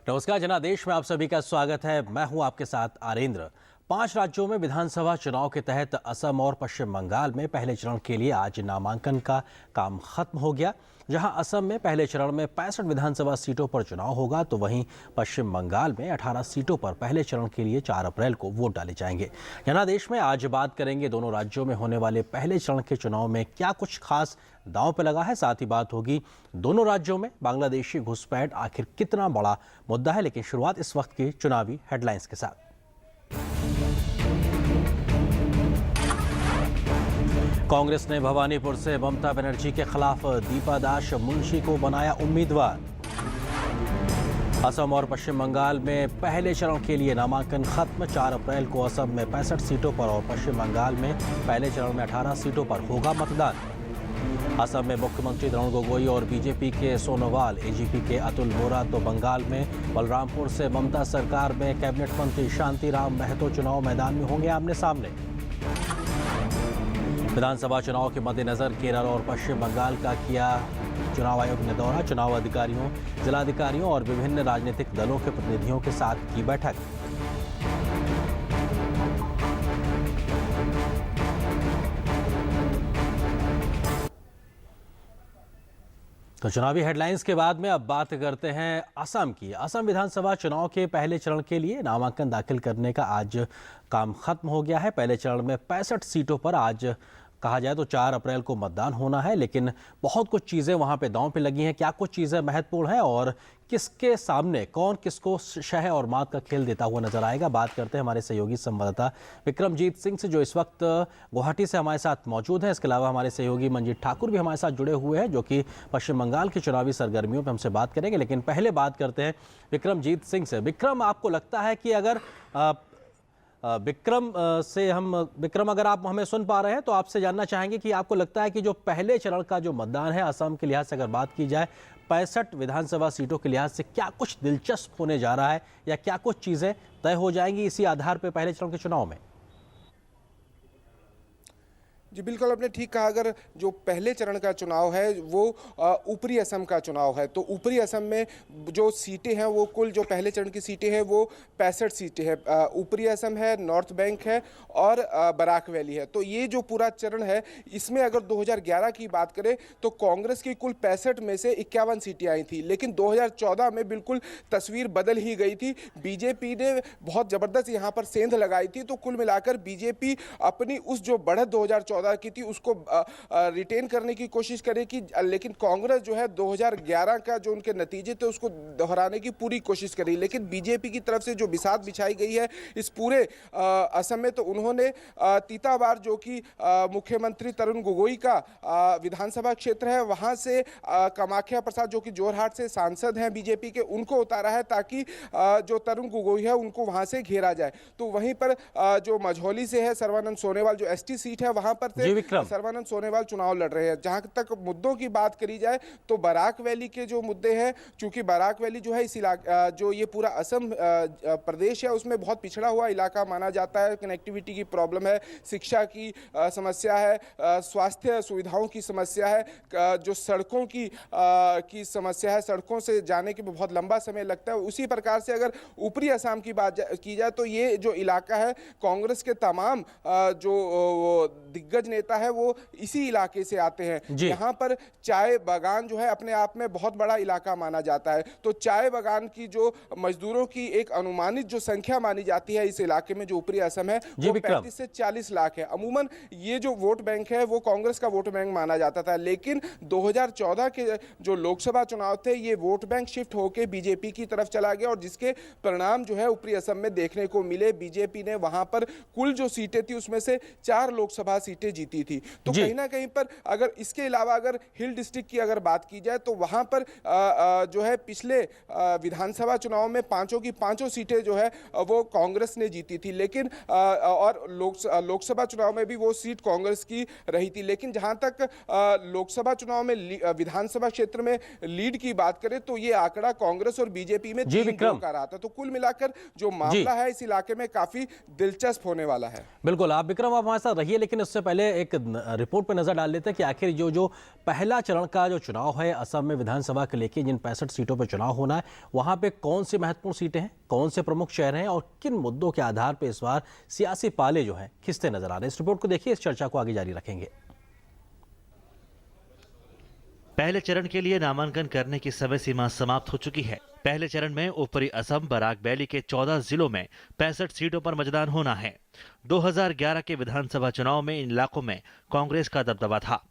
नमस्कार जनादेश में आप सभी का स्वागत है। मैं हूं आपके साथ आरेंद्र। 5 राज्यों में विधानसभा चुनाव के तहत असम और पश्चिम बंगाल में पहले चरण के लिए आज नामांकन का काम खत्म हो गया। जहां असम में पहले चरण में 65 विधानसभा सीटों पर चुनाव होगा, तो वहीं पश्चिम बंगाल में 18 सीटों पर पहले चरण के लिए 4 अप्रैल को वोट डाले जाएंगे। जनादेश में आज बात करेंगे दोनों राज्यों में होने वाले पहले चरण के चुनाव में क्या कुछ खास दांव पे लगा है। साथ ही बात होगी दोनों राज्यों में बांग्लादेशी घुसपैठ आखिर कितना बड़ा मुद्दा है। लेकिन शुरुआत इस वक्त की चुनावी हेडलाइंस के साथ। कांग्रेस ने भवानीपुर से ममता बनर्जी के खिलाफ दीपा दास मुंशी को बनाया उम्मीदवार। असम और पश्चिम बंगाल में पहले चरण के लिए नामांकन खत्म। 4 अप्रैल को असम में 65 सीटों पर और पश्चिम बंगाल में पहले चरण में 18 सीटों पर होगा मतदान। असम में मुख्यमंत्री तरुण गोगोई और बीजेपी के सोनोवाल, एजीपी के अतुल बोरा, तो बंगाल में बलरामपुर से ममता सरकार में कैबिनेट मंत्री शांतिराम महतो चुनाव मैदान में होंगे आमने सामने। विधानसभा चुनाव के मद्देनजर केरल और पश्चिम बंगाल का किया चुनाव आयोग ने दौरा। चुनाव अधिकारियों, जिलाधिकारियों और विभिन्न राजनीतिक दलों के प्रतिनिधियों के साथ की बैठक। तो चुनावी हेडलाइंस के बाद में अब बात करते हैं असम की। असम विधानसभा चुनाव के पहले चरण के लिए नामांकन दाखिल करने का आज काम खत्म हो गया है। पहले चरण में 65 सीटों पर आज कहा जाए तो 4 अप्रैल को मतदान होना है। लेकिन बहुत कुछ चीज़ें वहां पे दांव पे लगी हैं। क्या कुछ चीज़ें महत्वपूर्ण हैं और किसके सामने कौन किसको शह और मात का खेल देता हुआ नजर आएगा। बात करते हैं हमारे सहयोगी संवाददाता विक्रमजीत सिंह से, जो इस वक्त गुवाहाटी से हमारे साथ मौजूद हैं। इसके अलावा हमारे सहयोगी मंजीत ठाकुर भी हमारे साथ जुड़े हुए हैं, जो कि पश्चिम बंगाल की चुनावी सरगर्मियों पर हमसे बात करेंगे। लेकिन पहले बात करते हैं विक्रमजीत सिंह से। विक्रम, आपको लगता है कि अगर विक्रम अगर आप हमें सुन पा रहे हैं तो आपसे जानना चाहेंगे कि आपको लगता है कि जो पहले चरण का जो मतदान है असम के लिहाज से अगर बात की जाए, 65 विधानसभा सीटों के लिहाज से क्या कुछ दिलचस्प होने जा रहा है या क्या कुछ चीजें तय हो जाएंगी इसी आधार पर पहले चरण के चुनाव में? जी बिल्कुल, आपने ठीक कहा। अगर जो पहले चरण का चुनाव है वो ऊपरी असम का चुनाव है, तो ऊपरी असम में जो सीटें हैं वो कुल जो पहले चरण की सीटें हैं वो 65 सीटें हैं। ऊपरी असम है, नॉर्थ बैंक है और बराक वैली है। तो ये जो पूरा चरण है, इसमें अगर 2011 की बात करें तो कांग्रेस की कुल 65 में से 51 सीटें आई थी। लेकिन 2014 में बिल्कुल तस्वीर बदल ही गई थी। बीजेपी ने बहुत ज़बरदस्त यहाँ पर सेंध लगाई थी। तो कुल मिलाकर बीजेपी अपनी उस जो बढ़त 2014 की थी उसको रिटेन करने की कोशिश करेगी। लेकिन कांग्रेस जो है 2011 का जो उनके नतीजे थे उसको दोहराने की पूरी कोशिश करी। लेकिन बीजेपी की तरफ से जो बिसात बिछाई गई है इस पूरे असम में, तो उन्होंने तीताबार, जो कि मुख्यमंत्री तरुण गोगोई का विधानसभा क्षेत्र है, वहां से कामाख्या प्रसाद, जो कि जोरहाट से सांसद हैं बीजेपी के, उनको उतारा है ताकि जो तरुण गोगोई है उनको वहां से घेरा जाए। तो वहीं पर जो मझौली से है सर्बानंद सोनोवाल, जो एसटी सीट है, वहां पर सर्बानंद सोनोवाल चुनाव लड़ रहे हैं। जहां तक मुद्दों की बात करी जाए तो बराक वैली के जो मुद्दे हैं, चूंकि बराक वैली जो है इस इलाका, जो ये पूरा असम प्रदेश है, उसमें बहुत पिछड़ा हुआ इलाका माना जाता है। कनेक्टिविटी की प्रॉब्लम है, शिक्षा की समस्या है, स्वास्थ्य सुविधाओं की समस्या है, जो सड़कों की समस्या है, सड़कों से जाने के बहुत लंबा समय लगता है। उसी प्रकार से अगर ऊपरी असम की बात की जाए तो ये जो इलाका है, कांग्रेस के तमाम जो दिग्गज नेता है वो इसी इलाके से आते हैं। यहाँ पर चाय बागान जो है अपने आप में बहुत बड़ा इलाका माना जाता है। तो चाय बागान की जो मजदूरों की एक अनुमानित जो संख्या मानी जाती है इस इलाके में, जो ऊपरी असम है, वो 35 से 40 लाख है। अमूमन ये जो वोट बैंक है वो कांग्रेस का वोट बैंक माना जाता था। लेकिन 2014 के जो लोकसभा चुनाव थे, ये वोट बैंक शिफ्ट होकर बीजेपी की तरफ चला गया और जिसके परिणाम जो है ऊपरी असम में देखने को मिले। बीजेपी ने वहां पर कुल जो सीटें थी उसमें से 4 लोकसभा सीटें जीती थी। तो कहीं ना कहीं पर अगर इसके अलावा अगर हिल डिस्ट्रिक्ट की अगर बात की जाए तो वहां पर जो है पिछले विधानसभा चुनाव में 5 की 5 सीटें जो है वो कांग्रेस ने जीती थी। लेकिन और लोकसभा चुनाव में भी वो सीट कांग्रेस की रही थी। लेकिन जहां तक लोकसभा चुनाव में विधानसभा क्षेत्र में लीड की बात करें तो ये आंकड़ा कांग्रेस और बीजेपी में 3-2 का रहा था। तो कुल मिलाकर जो मामला है इस इलाके में काफी दिलचस्प होने वाला है। बिल्कुल, आप विक्रम आप हमारे साथ रहिए, लेकिन उससे पहले पहले एक रिपोर्ट पर नजर डाल लेते हैं कि आखिर जो पहला चरण का जो चुनाव है असम में विधानसभा के लेके जिन 65 सीटों पर चुनाव होना है, वहां पे कौन सी महत्वपूर्ण सीटें हैं, कौन से प्रमुख शहर हैं और किन मुद्दों के आधार पर इस बार सियासी पाले जो हैं खिंचते नजर आ रहे हैं। इस रिपोर्ट को देखिए, इस चर्चा को आगे जारी रखेंगे। पहले चरण के लिए नामांकन करने की समय सीमा समाप्त हो चुकी है। पहले चरण में ऊपरी असम बराक वैली के 14 जिलों में 65 सीटों पर मतदान होना है। 2011 के विधानसभा चुनाव में इन इलाकों में कांग्रेस का दबदबा था।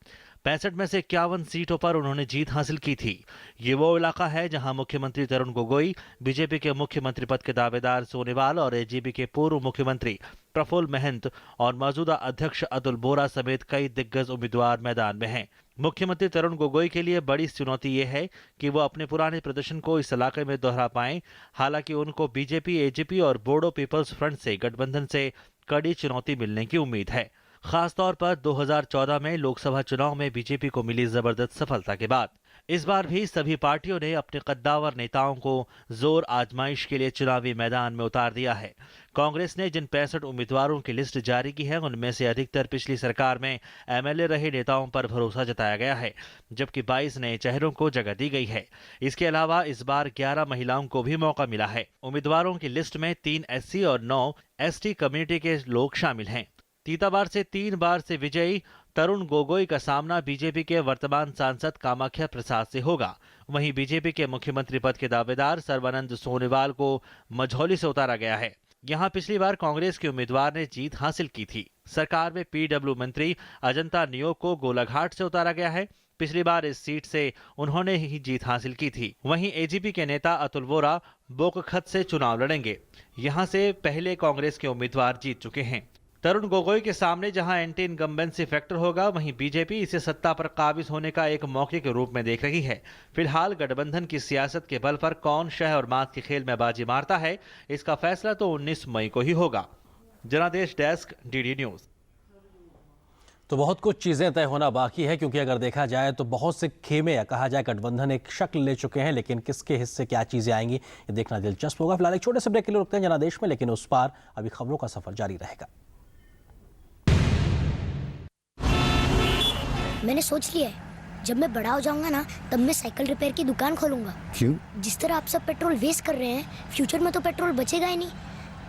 65 में से 51 सीटों पर उन्होंने जीत हासिल की थी। ये वो इलाका है जहां मुख्यमंत्री तरुण गोगोई, बीजेपी के मुख्यमंत्री पद के दावेदार सोनेवाल और एजीपी के पूर्व मुख्यमंत्री प्रफुल्ल महंत और मौजूदा अध्यक्ष अतुल बोरा समेत कई दिग्गज उम्मीदवार मैदान में हैं। मुख्यमंत्री तरुण गोगोई के लिए बड़ी चुनौती ये है कि वो अपने पुराने प्रदर्शन को इस इलाके में दोहरा पाएं। हालांकि उनको बीजेपी, एजीपी और बोडो पीपल्स फ्रंट से गठबंधन से कड़ी चुनौती मिलने की उम्मीद है, खासतौर पर 2014 में लोकसभा चुनाव में बीजेपी को मिली जबरदस्त सफलता के बाद। इस बार भी सभी पार्टियों ने अपने कद्दावर नेताओं को जोर आजमाइश के लिए चुनावी मैदान में उतार दिया है। कांग्रेस ने जिन 65 उम्मीदवारों की लिस्ट जारी की है, उनमें से अधिकतर पिछली सरकार में एमएलए रहे नेताओं पर भरोसा जताया गया है, जबकि 22 नए चेहरों को जगह दी गई है। इसके अलावा इस बार 11 महिलाओं को भी मौका मिला है। उम्मीदवारों की लिस्ट में 3 एससी और 9 एसटी कम्युनिटी के लोग शामिल हैं। तीताबार से 3 बार से विजयी तरुण गोगोई का सामना बीजेपी के वर्तमान सांसद कामाख्या प्रसाद से होगा। वहीं बीजेपी के मुख्यमंत्री पद के दावेदार सर्बानंद सोनोवाल को मझौली से उतारा गया है। यहां पिछली बार कांग्रेस के उम्मीदवार ने जीत हासिल की थी। सरकार में पीडब्ल्यू मंत्री अजंता नियोग को गोलाघाट से उतारा गया है। पिछली बार इस सीट से उन्होंने ही जीत हासिल की थी। वहीं एजीपी के नेता अतुल बोरा बोकखत से चुनाव लड़ेंगे। यहां से पहले कांग्रेस के उम्मीदवार जीत चुके हैं। तरुण गोगोई के सामने जहां एंटी इनकम्बेंसी फैक्टर होगा, वहीं बीजेपी इसे सत्ता पर काबिज होने का एक मौके के रूप में देख रही है। फिलहाल गठबंधन की सियासत के बल पर कौन शह और मात के खेल में बाजी मारता है, इसका फैसला तो 19 मई को ही होगा। जनादेश डेस्क, डीडी न्यूज। तो बहुत कुछ चीज़ें तय होना बाकी है, क्योंकि अगर देखा जाए तो बहुत से खेमे या कहा जाए गठबंधन एक शक्ल ले चुके हैं, लेकिन किसके हिस्से क्या चीज़ें आएंगी ये देखना दिलचस्प होगा। फिलहाल एक छोटे से ब्रेक के लिए रुकते हैं जनादेश में, लेकिन उस पार अभी खबरों का सफर जारी रहेगा। मैंने सोच लिया है, जब मैं बड़ा हो जाऊंगा ना, तब मैं साइकिल रिपेयर की दुकान खोलूंगा। क्यों? जिस तरह आप सब पेट्रोल वेस्ट कर रहे हैं, फ्यूचर में तो पेट्रोल बचेगा ही नहीं,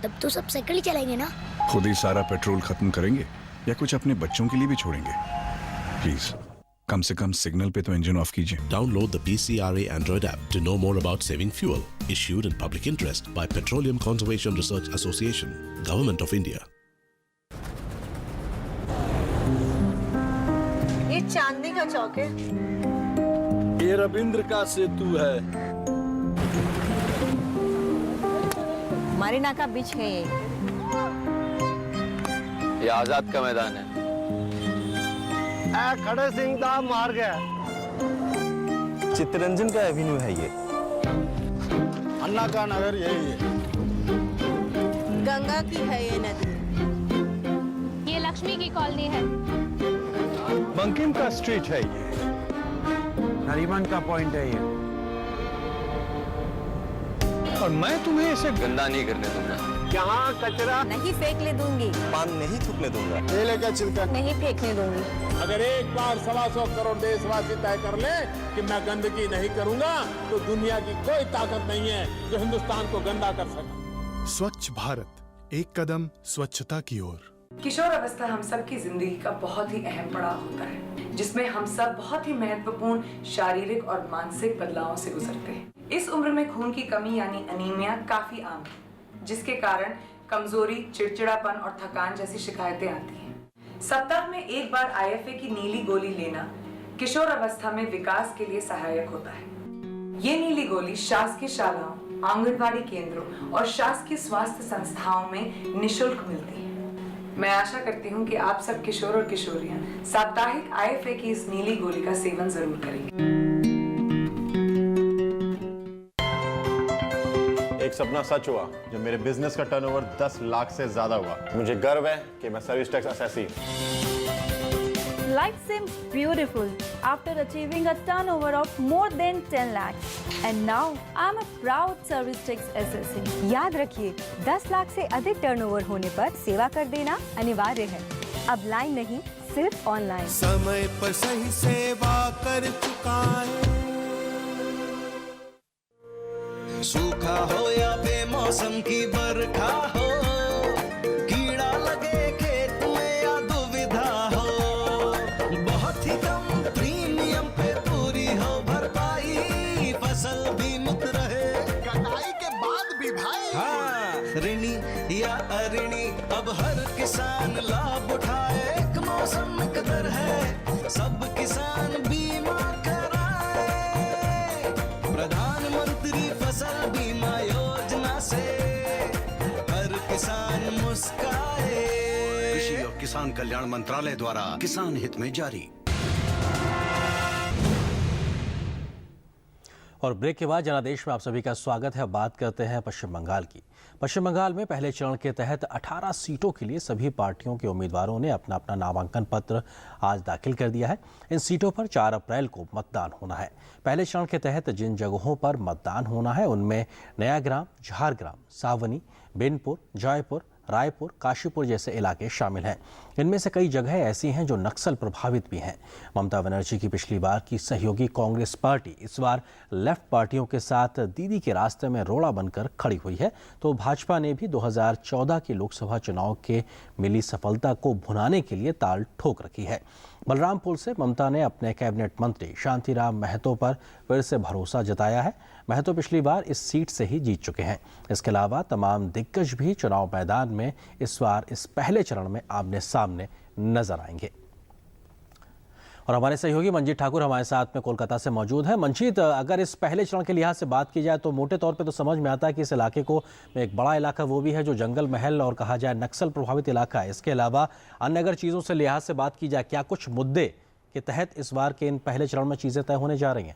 तब तो सब साइकिल ही चलाएंगे ना। खुद ही सारा पेट्रोल खत्म करेंगे या कुछ अपने बच्चों के लिए भी छोड़ेंगे? प्लीज कम से कम सिग्नल पे तो इंजन ऑफ कीजिए। Download the PCRA Android app to know more about saving fuel. Issued in public interest by Petroleum Conservation Research Association, Government of India. ये चांदनी का चौक है। ये रविंद्र का सेतु है। मरीना का बीच है ये आजाद का मैदान है। खड़े सिंह दा मार्ग है। चित्तरंजन का एवेन्यू है ये। अन्ना का नगर यही है। गंगा की है ये नदी। ये लक्ष्मी की कॉलोनी है। बंकिम का स्ट्रीट है ये। नरीमन का पॉइंट है ये। और मैं तुम्हें इसे गंदा नहीं करने दूंगा। यहाँ कचरा नहीं फेंकने दूंगी। पान नहीं थूकने दूंगा। केले का छिलका नहीं फेंकने दूंगी। अगर एक बार 125 करोड़ देशवासी तय कर ले कि मैं गंदगी नहीं करूंगा, तो दुनिया की कोई ताकत नहीं है जो हिंदुस्तान को गंदा कर सके। स्वच्छ भारत, एक कदम स्वच्छता की ओर। किशोर अवस्था हम सब की जिंदगी का बहुत ही अहम पड़ाव होता है, जिसमें हम सब बहुत ही महत्वपूर्ण शारीरिक और मानसिक बदलावों से गुजरते हैं। इस उम्र में खून की कमी यानी अनीमिया काफी आम है, जिसके कारण कमजोरी, चिड़चिड़ापन और थकान जैसी शिकायतें आती हैं। सप्ताह में एक बार IFA की नीली गोली लेना किशोर अवस्था में विकास के लिए सहायक होता है। ये नीली गोली शासकीय शालाओं, आंगनबाड़ी केंद्रों और शासकीय स्वास्थ्य संस्थाओं में निशुल्क मिलती है। मैं आशा करती हूँ कि आप सब किशोर और किशोरियां साप्ताहिक IFA की इस नीली गोली का सेवन जरूर करेंगे। एक सपना सच हुआ जब मेरे बिजनेस का टर्नओवर 10 लाख से ज्यादा हुआ। मुझे गर्व है कि मैं service tax assessee. Life seems beautiful after achieving a turnover of more than 10 lakhs. And now I'm a proud service tax assessee. याद रखिए, 10 लाख से अधिक टर्नओवर होने पर सेवा कर देना अनिवार्य है। अब लाइन नहीं, सिर्फ ऑनलाइन। समय पर सही सेवा कर चुका है। सूखा हो या बेमौसम की बरखा हो, कीड़ा लगे खेत में या दुविधा हो, बहुत ही कम प्रीमियम पे पूरी हो भरपाई, फसल बीमित रहे कटाई के बाद भी भाई। हाँ, ऋणी या अऋणी अब हर किसान लाभ उठाए, एक मौसम कदर है सब किसान बीमा कराए, प्रधानमंत्री फसल बीमा योजना से हर किसान मुस्काए। कृषि और किसान कल्याण मंत्रालय द्वारा किसान हित में जारी। और ब्रेक के बाद जनादेश में आप सभी का स्वागत है। बात करते हैं पश्चिम बंगाल की। पश्चिम बंगाल में पहले चरण के तहत 18 सीटों के लिए सभी पार्टियों के उम्मीदवारों ने अपना अपना नामांकन पत्र आज दाखिल कर दिया है। इन सीटों पर 4 अप्रैल को मतदान होना है। पहले चरण के तहत जिन जगहों पर मतदान होना है उनमें नयाग्राम, झारग्राम, सावनी, बिनपुर, जयपुर, रायपुर, काशीपुर जैसे इलाके शामिल हैं। इनमें से कई जगहें ऐसी हैं जो नक्सल प्रभावित भी हैं। ममता बनर्जी की पिछली बार की सहयोगी कांग्रेस पार्टी इस बार लेफ्ट पार्टियों के साथ दीदी के रास्ते में रोड़ा बनकर खड़ी हुई है, तो भाजपा ने भी 2014 के लोकसभा चुनाव के मिली सफलता को भुनाने के लिए ताल ठोक रखी है। बलरामपुर से ममता ने अपने कैबिनेट मंत्री शांतिराम महतो पर फिर से भरोसा जताया है। महतो पिछली बार इस सीट से ही जीत चुके हैं। इसके अलावा तमाम दिग्गज भी चुनाव मैदान में इस बार इस पहले चरण में आमने सामने नजर आएंगे। और हमारे सहयोगी मंजीत ठाकुर हमारे साथ में कोलकाता से मौजूद है। मंजीत, अगर इस पहले चरण के लिहाज से बात की जाए तो मोटे तौर पे तो समझ में आता है कि इस इलाके को एक बड़ा इलाका वो भी है जो जंगल महल और कहा जाए नक्सल प्रभावित इलाका है। इसके अलावा अन्य अगर चीज़ों से लिहाज से बात की जाए, क्या कुछ मुद्दे के तहत इस बार के इन पहले चरण में चीज़ें तय होने जा रही हैं?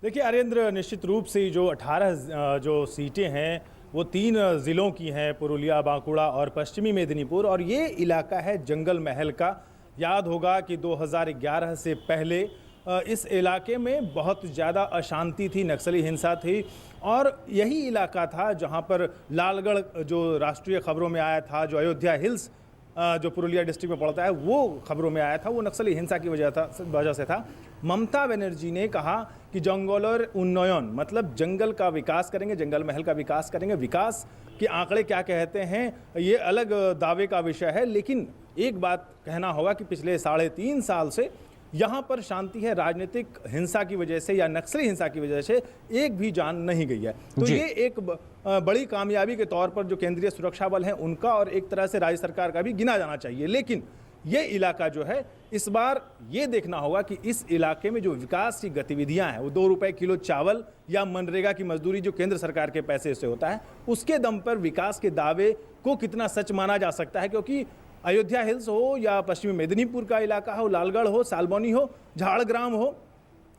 देखिए अरेंद्र, निश्चित रूप से जो 18 जो सीटें हैं वो 3 ज़िलों की हैं, पुरुलिया, बांकुड़ा और पश्चिमी मेदिनीपुर। और ये इलाका है जंगल महल का। याद होगा कि 2011 से पहले इस इलाके में बहुत ज़्यादा अशांति थी, नक्सली हिंसा थी, और यही इलाका था जहां पर लालगढ़ जो राष्ट्रीय खबरों में आया था, जो अयोध्या हिल्स जो पुरुलिया डिस्ट्रिक्ट में पड़ता है वो खबरों में आया था, वो नक्सली हिंसा की वजह से था। ममता बनर्जी ने कहा कि जंगलोर उन्नयन मतलब जंगल का विकास करेंगे, जंगल महल का विकास करेंगे। विकास के आंकड़े क्या कहते हैं ये अलग दावे का विषय है, लेकिन एक बात कहना होगा कि पिछले 3.5 साल से यहाँ पर शांति है। राजनीतिक हिंसा की वजह से या नक्सली हिंसा की वजह से एक भी जान नहीं गई है। तो ये एक बड़ी कामयाबी के तौर पर जो केंद्रीय सुरक्षा बल हैं उनका और एक तरह से राज्य सरकार का भी गिना जाना चाहिए। लेकिन ये इलाका जो है, इस बार ये देखना होगा कि इस इलाके में जो विकास की गतिविधियां हैं वो 2 रुपए किलो चावल या मनरेगा की मजदूरी जो केंद्र सरकार के पैसे से होता है, उसके दम पर विकास के दावे को कितना सच माना जा सकता है। क्योंकि अयोध्या हिल्स हो या पश्चिमी मेदिनीपुर का इलाका हो, लालगढ़ हो, सालबनी हो, झाड़ग्राम हो,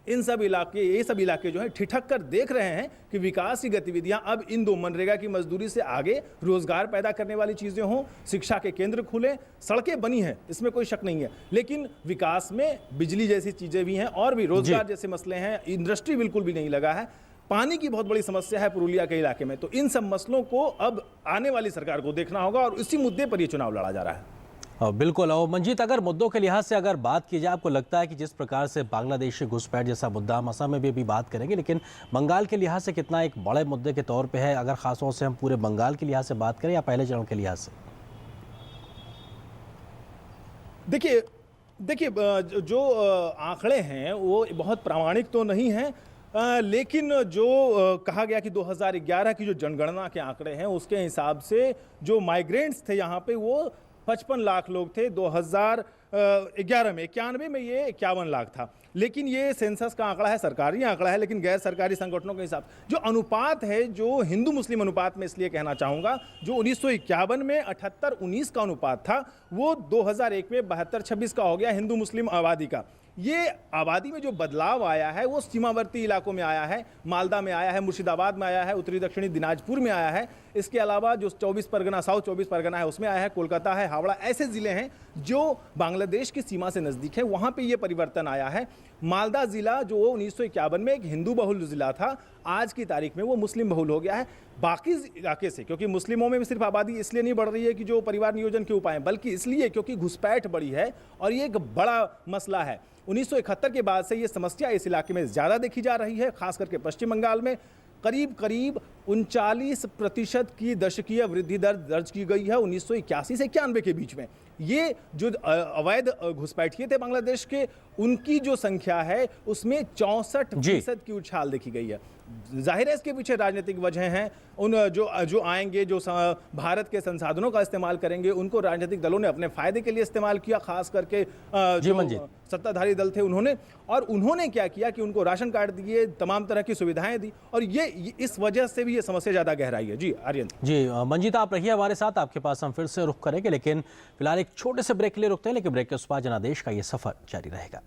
इन सब इलाके, ये सब इलाके जो है ठिठक कर देख रहे हैं कि विकास की गतिविधियां अब इन 2 मनरेगा की मजदूरी से आगे रोजगार पैदा करने वाली चीजें हों, शिक्षा के केंद्र खुले, सड़कें बनी हैं, इसमें कोई शक नहीं है। लेकिन विकास में बिजली जैसी चीजें भी हैं और भी रोजगार जैसे मसले हैं, इंडस्ट्री बिल्कुल भी नहीं लगा है, पानी की बहुत बड़ी समस्या है पुरुलिया के इलाके में। तो इन सब मसलों को अब आने वाली सरकार को देखना होगा और इसी मुद्दे पर यह चुनाव लड़ा जा रहा है। बिल्कुल। और मंजीत, अगर मुद्दों के लिहाज से अगर बात की जाए, आपको लगता है कि जिस प्रकार से बांग्लादेशी घुसपैठ जैसा मुद्दा हम असम में भी अभी बात करेंगे, लेकिन बंगाल के लिहाज से कितना एक बड़े मुद्दे के तौर पे है, अगर खासतौर से हम पूरे बंगाल के लिहाज से बात करें या पहले चरण के लिहाज से? देखिए जो आंकड़े हैं वो बहुत प्रामाणिक तो नहीं हैं, लेकिन जो कहा गया कि 2011 की जो जनगणना के आंकड़े हैं उसके हिसाब से जो माइग्रेंट्स थे यहाँ पे वो 55 लाख लोग थे। 2011 में 91 में ये 51 लाख था। लेकिन ये सेंसस का आंकड़ा है, सरकारी आंकड़ा है, लेकिन गैर सरकारी संगठनों के हिसाब जो अनुपात है, जो हिंदू मुस्लिम अनुपात में इसलिए कहना चाहूँगा, जो 1951 में 78-19 का अनुपात था वो 2001 में 72-26 का हो गया हिंदू मुस्लिम आबादी का। ये आबादी में जो बदलाव आया है वो सीमावर्ती इलाकों में आया है, मालदा में आया है, मुर्शिदाबाद में आया है, उत्तरी दक्षिणी दिनाजपुर में आया है। इसके अलावा जो 24 परगना, साउथ 24 परगना है उसमें आया है, कोलकाता है, हावड़ा, ऐसे ज़िले हैं जो बांग्लादेश बांग्लादेश की सीमा से नज़दीक है, वहाँ पे ये परिवर्तन आया है। मालदा ज़िला जो 1951 में एक हिंदू बहुल ज़िला था, आज की तारीख में वो मुस्लिम बहुल हो गया है। बाकी इलाके से, क्योंकि मुस्लिमों में सिर्फ आबादी इसलिए नहीं बढ़ रही है कि जो परिवार नियोजन के उपाय हैं, बल्कि इसलिए क्योंकि घुसपैठ बढ़ी है और ये एक बड़ा मसला है। 1971 के बाद से ये समस्या इस इलाके में ज़्यादा देखी जा रही है, खास करके पश्चिम बंगाल में करीब 39% की दशकीय वृद्धि दर दर्ज की गई है 1981 से 91 के बीच में। ये जो अवैध घुसपैठिए थे बांग्लादेश के, उनकी जो संख्या है उसमें 64% की उछाल देखी गई है। जाहिर है इसके पीछे राजनीतिक वजह हैं। उन जो आएंगे, जो भारत के संसाधनों का इस्तेमाल करेंगे, उनको राजनीतिक दलों ने अपने फायदे के लिए इस्तेमाल किया, खास करके जो सत्ताधारी दल थे उन्होंने क्या किया कि उनको राशन कार्ड दिए, तमाम तरह की सुविधाएं दी, और ये इस वजह से भी ये समस्या ज़्यादा गहराई है। जी आर्यन जी, मंजीत आप रहिए हमारे साथ, आपके पास हम फिर से रुख करेंगे, लेकिन फिलहाल एक छोटे से ब्रेक के लिए रुकते हैं, लेकिन ब्रेक के उस पार जनादेश का ये सफर जारी रहेगा।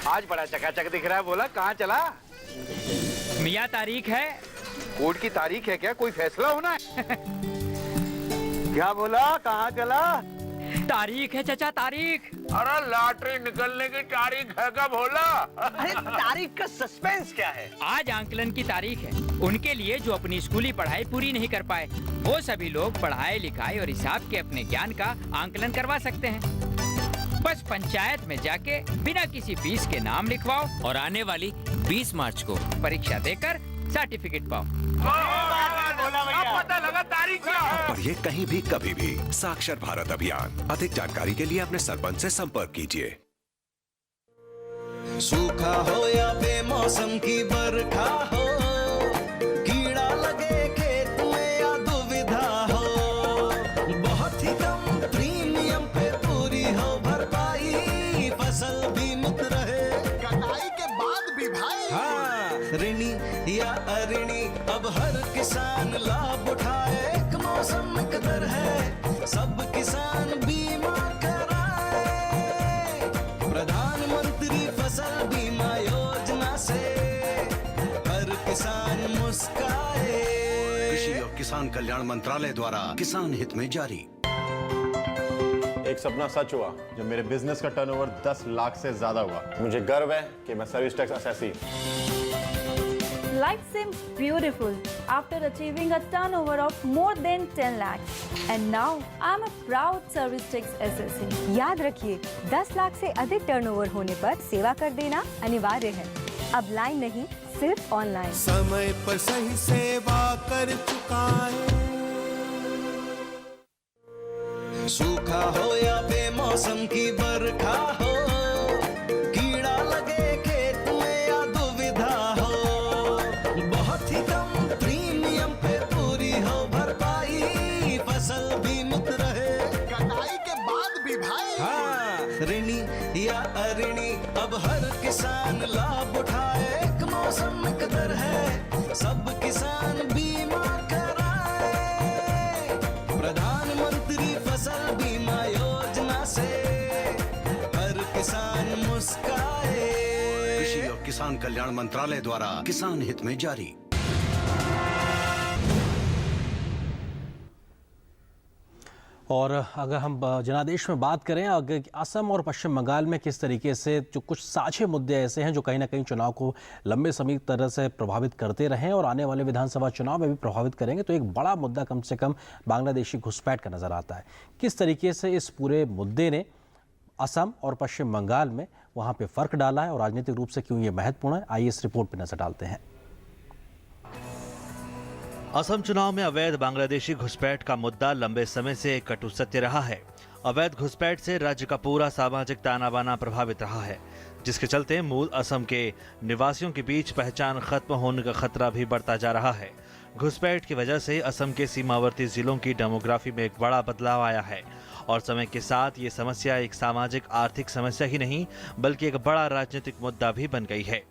आज बड़ा चकाचक दिख रहा है, बोला कहाँ चला? मियाँ तारीख है। कोर्ट की तारीख है क्या? कोई फैसला होना है? क्या बोला, कहाँ चला? तारीख है चाचा, तारीख। अरे लॉटरी निकलने की तारीख है क्या बोला? अरे तारीख का सस्पेंस क्या है? आज आंकलन की तारीख है। उनके लिए जो अपनी स्कूली पढ़ाई पूरी नहीं कर पाए, वो सभी लोग पढ़ाई लिखाई और हिसाब के अपने ज्ञान का आंकलन करवा सकते हैं। बस पंचायत में जाके बिना किसी फीस के नाम लिखवाओ और आने वाली 20 मार्च को परीक्षा देकर सर्टिफिकेट पाओ। पता लगा तारीख क्या है? पढ़िए कहीं भी कभी भी। साक्षर भारत अभियान। अधिक जानकारी के लिए अपने सरपंच से संपर्क कीजिए। सूखा हो या बेमौसम की बरखा हो, कीड़ा लगे खेत में या दुविधा हो, बहुत ही कम प्रीमियम पे पूरी हो भरपाई, फसल बीमित रहे कटाई के बाद भी भाई। हाँ, ऋणी या अऋणी अब हर किसान लाभ उठाए, एक मौसम कदर है, सब किसान बीमा कराए, प्रधानमंत्री फसल बीमा योजना से हर किसान मुस्काए। कृषि और किसान कल्याण मंत्रालय द्वारा किसान हित में जारी। एक सपना सच हुआ जब मेरे बिजनेस का टर्नओवर 10 लाख से ज्यादा हुआ। मुझे गर्व है कि मैं service tax assessee. Life seems beautiful after achieving a turnover of more than 10 lakhs. And now I'm a proud service tax assessee. याद रखिए, 10 लाख से अधिक टर्नओवर होने पर सेवा कर देना अनिवार्य है। अब लाइन नहीं, सिर्फ ऑनलाइन। समय पर सही सेवा कर चुकाए, सूखा हो या बेमौसम की बरखा हो, कीड़ा लगे खेत में या दुविधा हो, बहुत ही कम प्रीमियम पे पूरी हो भरपाई, फसल बीमित रहे कटाई के बाद भी भाई। हाँ, ऋणी या अऋणी अब हर किसान लाभ उठाए, एक मौसम कदर है, सब किसान बीमा कराए, प्रधानमंत्री फसल बीमा योजना से हर किसान मुस्काए। कृषि और किसान कल्याण मंत्रालय द्वारा किसान हित में जारी। और अगर हम जनादेश में बात करें, अगर असम और पश्चिम बंगाल में किस तरीके से जो कुछ साझे मुद्दे ऐसे हैं जो कहीं ना कहीं चुनाव को लंबे समय तरह से प्रभावित करते रहे और आने वाले विधानसभा चुनाव में भी प्रभावित करेंगे, तो एक बड़ा मुद्दा कम से कम बांग्लादेशी घुसपैठ का नज़र आता है। किस तरीके से इस पूरे मुद्दे ने असम और पश्चिम बंगाल में वहाँ पर फ़र्क डाला है और राजनीतिक रूप से क्यों ये महत्वपूर्ण है, आइए इस रिपोर्ट पर नजर डालते हैं। असम चुनाव में अवैध बांग्लादेशी घुसपैठ का मुद्दा लंबे समय से एक कटु सत्य रहा है। अवैध घुसपैठ से राज्य का पूरा सामाजिक ताना बाना प्रभावित रहा है, जिसके चलते मूल असम के निवासियों के बीच पहचान खत्म होने का खतरा भी बढ़ता जा रहा है। घुसपैठ की वजह से असम के सीमावर्ती जिलों की डेमोग्राफी में एक बड़ा बदलाव आया है और समय के साथ ये समस्या एक सामाजिक आर्थिक समस्या ही नहीं बल्कि एक बड़ा राजनीतिक मुद्दा भी बन गई है।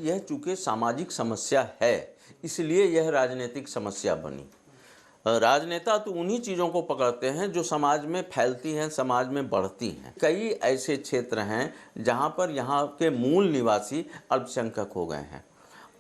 यह चूंकि सामाजिक समस्या है, इसलिए यह राजनीतिक समस्या बनी। राजनेता तो उन्हीं चीज़ों को पकड़ते हैं जो समाज में फैलती हैं, समाज में बढ़ती हैं। कई ऐसे क्षेत्र हैं जहां पर यहाँ के मूल निवासी अल्पसंख्यक हो गए हैं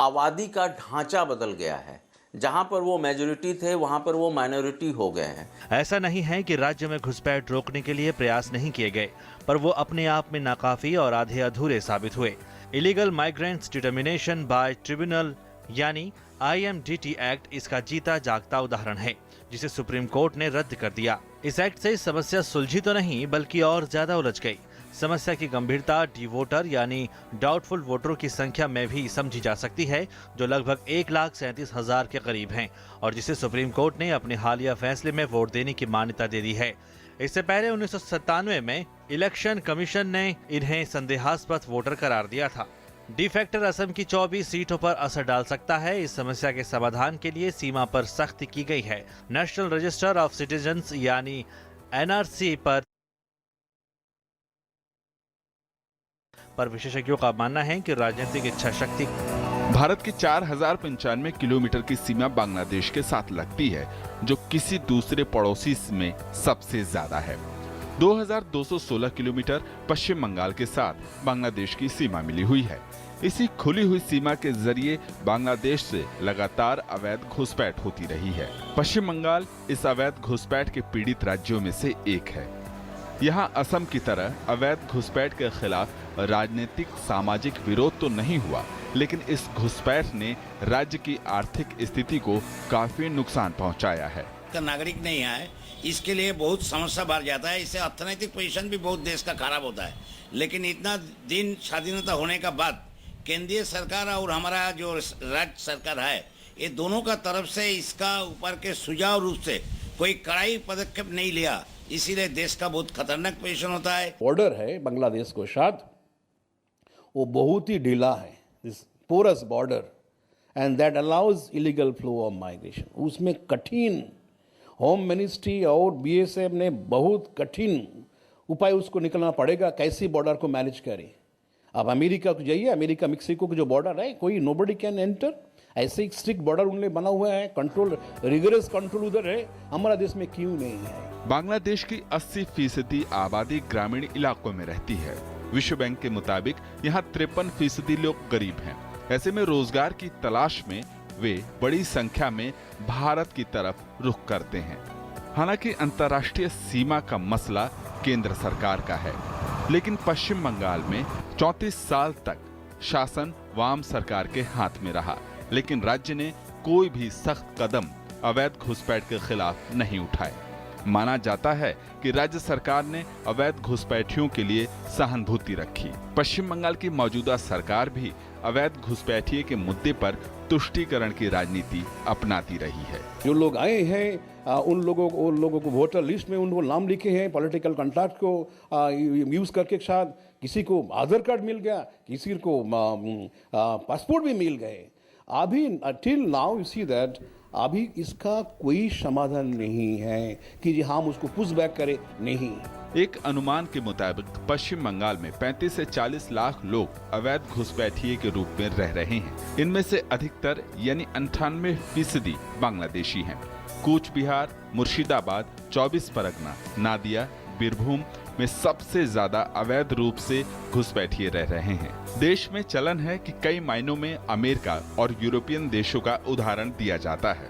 आबादी का ढांचा बदल गया है। जहां पर वो मेजॉरिटी थे वहां पर वो माइनॉरिटी हो गए हैं। ऐसा नहीं है कि राज्य में घुसपैठ रोकने के लिए प्रयास नहीं किए गए, पर वो अपने आप में नाकाफी और आधे अधूरे साबित हुए। Illegal migrants determination by tribunal यानी IMDT एक्ट इसका जीता जागता उदाहरण है, जिसे सुप्रीम कोर्ट ने रद्द कर दिया। इस एक्ट से समस्या सुलझी तो नहीं बल्कि और ज्यादा उलझ गई। समस्या की गंभीरता डी वोटर यानी डाउटफुल वोटरों की संख्या में भी समझी जा सकती है, जो लगभग 1,37,000 के करीब हैं और जिसे सुप्रीम कोर्ट ने अपने हालिया फैसले में वोट देने की मान्यता दे दी है। इससे पहले 1997 में इलेक्शन कमीशन ने इन्हें संदेहास्पद वोटर करार दिया था। डिफेक्टर असम की 24 सीटों पर असर डाल सकता है। इस समस्या के समाधान के लिए सीमा पर सख्ती की गई है। नेशनल रजिस्टर ऑफ सिटीजन्स यानी NRC पर विशेषज्ञों का मानना है कि राजनीतिक इच्छा शक्ति। भारत की 4095 किलोमीटर की सीमा बांग्लादेश के साथ लगती है, जो किसी दूसरे पड़ोसी में सबसे ज्यादा है। 2216 किलोमीटर पश्चिम बंगाल के साथ बांग्लादेश की सीमा मिली हुई है। इसी खुली हुई सीमा के जरिए बांग्लादेश से लगातार अवैध घुसपैठ होती रही है। पश्चिम बंगाल इस अवैध घुसपैठ के पीड़ित राज्यों में से एक है। यहाँ असम की तरह अवैध घुसपैठ के खिलाफ राजनीतिक सामाजिक विरोध तो नहीं हुआ, लेकिन इस घुसपैठ ने राज्य की आर्थिक स्थिति को काफी नुकसान पहुंचाया है। नागरिक नहीं आए, इसके लिए बहुत समस्या बढ़ जाता है। इससे अर्थनैतिक पोजीशन भी बहुत देश का खराब होता है। लेकिन इतना दिन स्वाधीनता होने का बाद केंद्रीय सरकार और हमारा जो राज्य सरकार है, ये दोनों का तरफ से इसका ऊपर के सुझाव रूप से कोई कड़ाई पदक्षेप नहीं लिया, इसीलिए देश का बहुत खतरनाक पोजीशन होता है। बॉर्डर है बांग्लादेश के साथ, वो बहुत ही ढीला है, this porous border, and that allows illegal flow of migration. उसमें कठिन होम मिनिस्ट्री और BSF ने बहुत कठिन उपाय उसको निकलना पड़ेगा, कैसे बॉर्डर को मैनेज करें। अब अमेरिका को जाइए, अमेरिका मेक्सिको का जो बॉर्डर है, कोई नोबडी कैन एंटर, ऐसे एक स्ट्रिक्ट बॉर्डर उन्होंने बना हुआ है, कंट्रोल रिगरस कंट्रोल उधर है, हमारा देश में क्यों नहीं है। बांग्लादेश की 80% आबादी ग्रामीण इलाकों में रहती है। विश्व बैंक के मुताबिक यहाँ 53% लोग गरीब हैं। ऐसे में रोजगार की तलाश में वे बड़ी संख्या में भारत की तरफ रुख करते हैं। हालांकि अंतर्राष्ट्रीय सीमा का मसला केंद्र सरकार का है, लेकिन पश्चिम बंगाल में 34 साल तक शासन वाम सरकार के हाथ में रहा, लेकिन राज्य ने कोई भी सख्त कदम अवैध घुसपैठ के खिलाफ नहीं उठाए। माना जाता है कि राज्य सरकार ने अवैध घुसपैठियों के लिए सहानुभूति रखी। पश्चिम बंगाल की मौजूदा सरकार भी अवैध घुसपैठिए के मुद्दे पर तुष्टीकरण की राजनीति अपनाती रही है। जो लोग आए हैं उन लोगों को वोटर लिस्ट में उनको नाम लिखे हैं, पॉलिटिकल कॉन्ट्रैक्ट को यूज करके साथ किसी को आधार कार्ड मिल गया, किसी को पासपोर्ट भी मिल गए। अभी till now you see that अभी इसका कोई समाधान नहीं है कि हम उसको पुश बैक करें, नहीं। एक अनुमान के मुताबिक पश्चिम बंगाल में 35 से 40 लाख लोग अवैध घुसपैठिए के रूप में रह रहे हैं। इनमें से अधिकतर यानी 98% बांग्लादेशी हैं। कूच बिहार, मुर्शिदाबाद, 24 परगना, नादिया, बीरभूम में सबसे ज्यादा अवैध रूप से घुसपैठिए रह रहे हैं। देश में चलन है कि कई मायनों में अमेरिका और यूरोपियन देशों का उदाहरण दिया जाता है।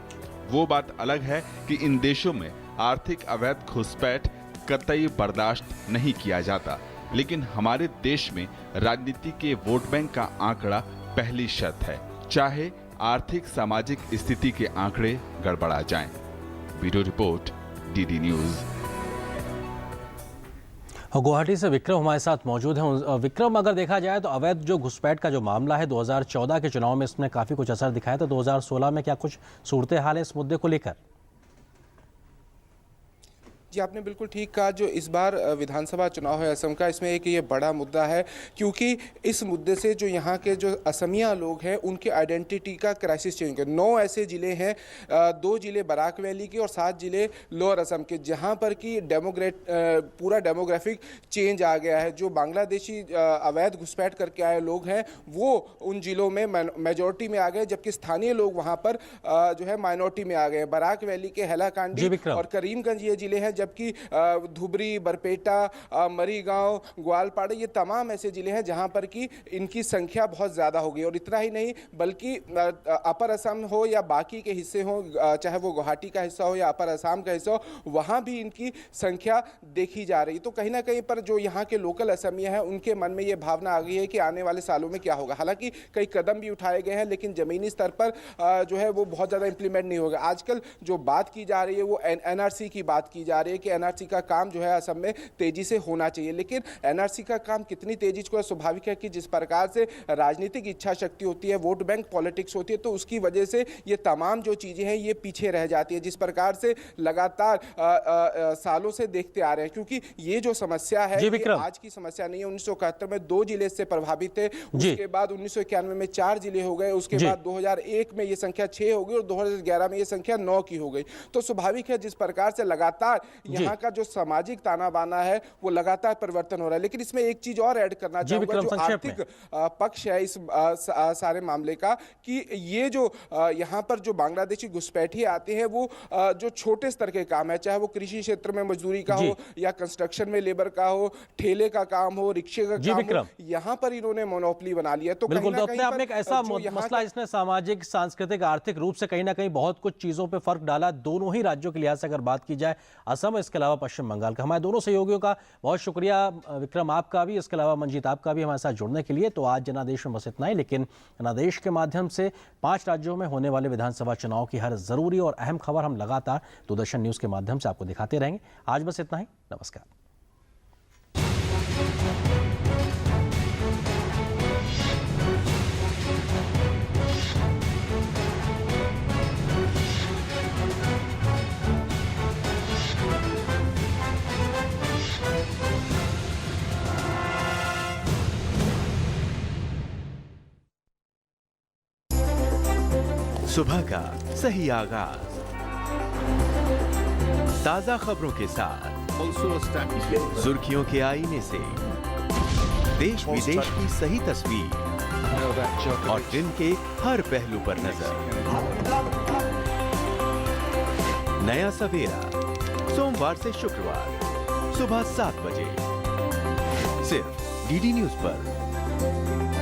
वो बात अलग है कि इन देशों में आर्थिक अवैध घुसपैठ कतई बर्दाश्त नहीं किया जाता, लेकिन हमारे देश में राजनीति के वोट बैंक का आंकड़ा पहली शर्त है, चाहे आर्थिक सामाजिक स्थिति के आंकड़े गड़बड़ा जाएं। Bureau report, DD news. Guwahati से विक्रम हमारे साथ मौजूद हैं। विक्रम, अगर देखा जाए तो अवैध जो घुसपैठ का जो मामला है 2014 के चुनाव में इसने काफ़ी कुछ असर दिखाया था। 2016 में क्या कुछ सूरत हाल है इस मुद्दे को लेकर? जी, आपने बिल्कुल ठीक कहा। जो इस बार विधानसभा चुनाव है असम का, इसमें एक ये बड़ा मुद्दा है, क्योंकि इस मुद्दे से जो यहाँ के जो असमिया लोग हैं उनके आइडेंटिटी का क्राइसिस चेंज हो गया। 9 ऐसे ज़िले हैं, 2 ज़िले बराक वैली के और 7 ज़िले लोअर असम के, जहाँ पर कि पूरा डेमोग्राफिक चेंज आ गया है। जो बांग्लादेशी अवैध घुसपैठ करके आए लोग हैं वो उन ज़िलों में मेजॉरिटी में आ गए, जबकि स्थानीय लोग वहाँ पर जो है माइनॉरिटी में आ गए। बराक वैली के हैलाकांडी और करीमगंज ये ज़िले हैं जबकि धुबरी, बरपेटा, मरीगांव, ग्वालपाड़ा ये तमाम ऐसे ज़िले हैं जहां पर कि इनकी संख्या बहुत ज़्यादा हो गई। और इतना ही नहीं बल्कि अपर असम हो या बाकी के हिस्से हो, चाहे वो गुवाहाटी का हिस्सा हो या अपर असम का हिस्सा हो, वहाँ भी इनकी संख्या देखी जा रही। तो कहीं ना कहीं पर जो यहाँ के लोकल असमिया हैं उनके मन में ये भावना आ गई है कि आने वाले सालों में क्या होगा। हालांकि कई कदम भी उठाए गए हैं लेकिन ज़मीनी स्तर पर जो है वो बहुत ज़्यादा इंप्लीमेंट नहीं होगा। आजकल जो बात की जा रही है वो एनआरसी की बात की जा रही है कि एनआरसी का काम जो है असम में तेजी से होना चाहिए। लेकिन एनआरसी का काम कितनी तेजी से, स्वाभाविक है कि जिस प्रकार से राजनीतिक इच्छा शक्ति होती है, वोट बैंक पॉलिटिक्स होती है, तो उसकी वजह से ये तमाम जो चीज़ें हैं ये पीछे रह जाती है, जिस प्रकार से लगातार सालों से देखते आ रहे हैं। क्योंकि ये जो समस्या है ये आज की समस्या नहीं है। 1971 में 2 जिले से प्रभावित थे, उसके बाद 1991 में 4 जिले हो गए, उसके बाद 2001 में ये संख्या 6 हो गई और 2011 में ये संख्या 9 की हो गई। तो स्वाभाविक है जिस प्रकार से लगातार यहाँ का जो सामाजिक ताना बाना है वो लगातार परिवर्तन हो रहा है। लेकिन इसमें एक चीज और ऐड करना चाहूंगा, जो आर्थिक पक्ष है इस सारे मामले का, कि ये जो यहाँ पर जो बांग्लादेशी घुसपैठिए आते हैं वो जो छोटे स्तर के काम है, चाहे वो कृषि क्षेत्र में मजदूरी का हो या कंस्ट्रक्शन में लेबर का हो, ठेले का काम हो, रिक्शे का काम हो, यहाँ पर इन्होंने मोनोपोली बना लिया। तो बिल्कुल, तो आपने एक ऐसा मसला इसने सामाजिक, सांस्कृतिक, आर्थिक रूप से कहीं ना कहीं बहुत कुछ चीजों पे फर्क डाला दोनों ही राज्यों के लिहाज से अगर बात की जाए, असम इसके अलावा पश्चिम बंगाल का। हमारे दोनों सहयोगियों का बहुत शुक्रिया, विक्रम आपका भी, इसके अलावा मंजीत आपका भी हमारे साथ जुड़ने के लिए। तो आज जनादेश में बस इतना ही, लेकिन जनादेश के माध्यम से 5 राज्यों में होने वाले विधानसभा चुनाव की हर जरूरी और अहम खबर हम लगातार दूरदर्शन न्यूज के माध्यम से आपको दिखाते रहेंगे। आज बस इतना ही, नमस्कार। सुबह का सही आगाज ताजा खबरों के साथ, सुर्खियों के आईने से देश विदेश की सही तस्वीर और दिन के हर पहलू पर नजर। नया सवेरा सोमवार से शुक्रवार सुबह 7 बजे सिर्फ डीडी न्यूज पर।